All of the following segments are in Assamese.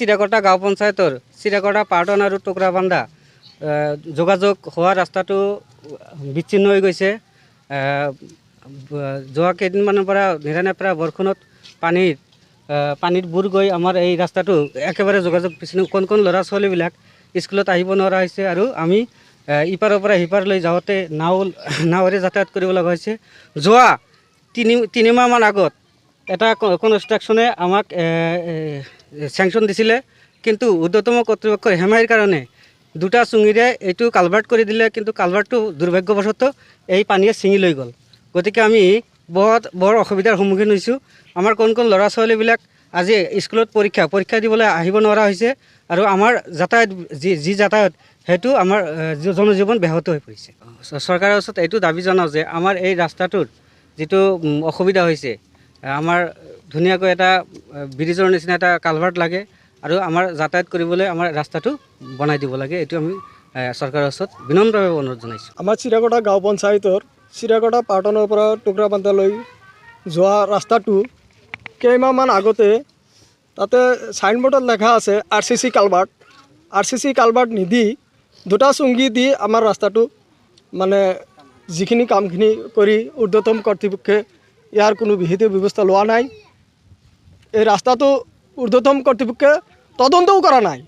চিৰাকটা গাঁও পঞ্চায়তৰ চিৰাকটা পাৰ্টন আৰু টুকুৰাবান্ধা যোগাযোগ হোৱা ৰাস্তাটো বিচ্ছিন্ন হৈ গৈছে। যোৱা কেইদিনমানৰ পৰা নিৰানেপেৰা বৰষুণত পানীত বুৰ গৈ আমাৰ এই ৰাস্তাটো একেবাৰে যোগাযোগ বিচ্ছিন্ন। কোন ল'ৰা ছোৱালীবিলাক স্কুলত আহিব নোৱাৰা হৈছে আৰু আমি ইপাৰৰ পৰা সিপাৰলৈ যাওঁতে নাৱেৰে যাতায়াত কৰিব লগা হৈছে। যোৱা তিনিমাহমান আগত এটা কনষ্ট্ৰাকশ্যনে আমাক চেংচন দিছিলে, কিন্তু ঊৰ্ধ্বতম কৰ্তৃপক্ষৰ হেমাহিৰ কাৰণে দুটা চুঙিৰে এইটো কালভাৰ্ট কৰি দিলে, কিন্তু কালভাৰ্টটো দুৰ্ভাগ্যবশতঃ এই পানীয়ে ছিঙি লৈ গ'ল। গতিকে আমি বৰ অসুবিধাৰ সন্মুখীন হৈছোঁ। আমাৰ কোন ল'ৰা ছোৱালীবিলাক আজি স্কুলত পৰীক্ষা দিবলৈ আহিব নোৱাৰা হৈছে আৰু আমাৰ যাতায়াত যি যাতায়াত সেইটো আমাৰ জনজীৱন ব্যাহত হৈ পৰিছে। চৰকাৰৰ ওচৰত এইটো দাবী জনাওঁ যে আমাৰ এই ৰাস্তাটোৰ যিটো অসুবিধা হৈছে, আমাৰ ধুনীয়াকৈ এটা ব্ৰিজৰ নিচিনা এটা কালভাৰ্ট লাগে আৰু আমাৰ যাতায়াত কৰিবলৈ আমাৰ ৰাস্তাটো বনাই দিব লাগে। এইটো আমি চৰকাৰৰ ওচৰত বিনম্ৰভাৱে অনুৰোধ জনাইছোঁ। আমাৰ চিৰাকটা গাঁও পঞ্চায়তৰ চিৰাকটা পাৰ্টনৰ পৰা টুকুৰাবান্ধালৈ যোৱা ৰাস্তাটো কেইমাহমান আগতে তাতে চাইনবোৰ্ডত লেখা আছে RCC কালভাৰ্ট। RCC কালভাৰ্ট নিদি দুটা চুঙি দি আমাৰ ৰাস্তাটো মানে যিখিনি কামখিনি কৰি ঊৰ্ধ্বতম কৰ্তৃপক্ষে ইয়াৰ কোনো বিহিত ব্যৱস্থা লোৱা নাই। এই ৰাস্তাটো ঊৰ্ধ্বতম কৰ্তৃপক্ষে তদন্তও কৰা নাই।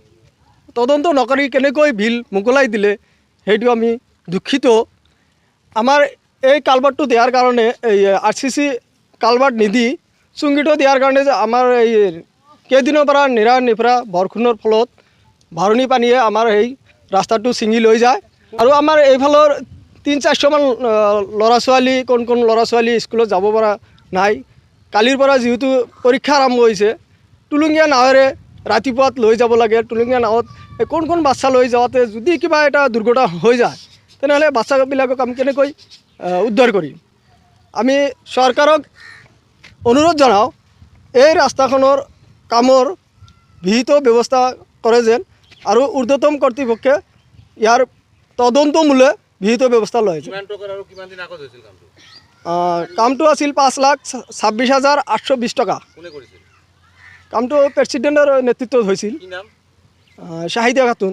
তদন্ত নকৰি কেনেকৈ বিল মোকলাই দিলে সেইটো আমি দুখিত। আমাৰ এই কালভাৰ্টটো দিয়াৰ কাৰণে এই RCC কালভাৰ্ট নিদি চুঙিটো দিয়াৰ কাৰণে যে আমাৰ এই কেইদিনৰ পৰা নিৰানেপেৰা বৰষুণৰ ফলত ভাৰণি পানীয়ে আমাৰ এই ৰাস্তাটো ছিঙি লৈ যায় আৰু আমাৰ এইফালৰ 3-400মান ল'ৰা ছোৱালী কোন ল'ৰা ছোৱালী স্কুলত যাব পৰা নাই। কালিৰ পৰা যিহেতু পৰীক্ষা আৰম্ভ হৈছে, টুলুঙীয়া নাৱেৰে ৰাতিপুৱাত লৈ যাব লাগে। টুলুঙীয়া নাৱত কোন বাচ্চা লৈ যাওঁতে যদি কিবা এটা দুৰ্ঘটনা হৈ যায় তেনেহ'লে বাচ্চাবিলাকক আমি কেনেকৈ উদ্ধাৰ কৰিম? আমি চৰকাৰক অনুৰোধ জনাওঁ এই ৰাস্তাখনৰ কামৰ বিহিত ব্যৱস্থা কৰে যেন আৰু ঊৰ্ধ্বতম কৰ্তৃপক্ষে ইয়াৰ তদন্তমূলক বিহিত ব্যৱস্থা লয়। কামটো আছিল 5,26,820 টকা। কামটো প্ৰেছিডেণ্টৰ নেতৃত্বত হৈছিল, শ্বাহিদা খাতুন।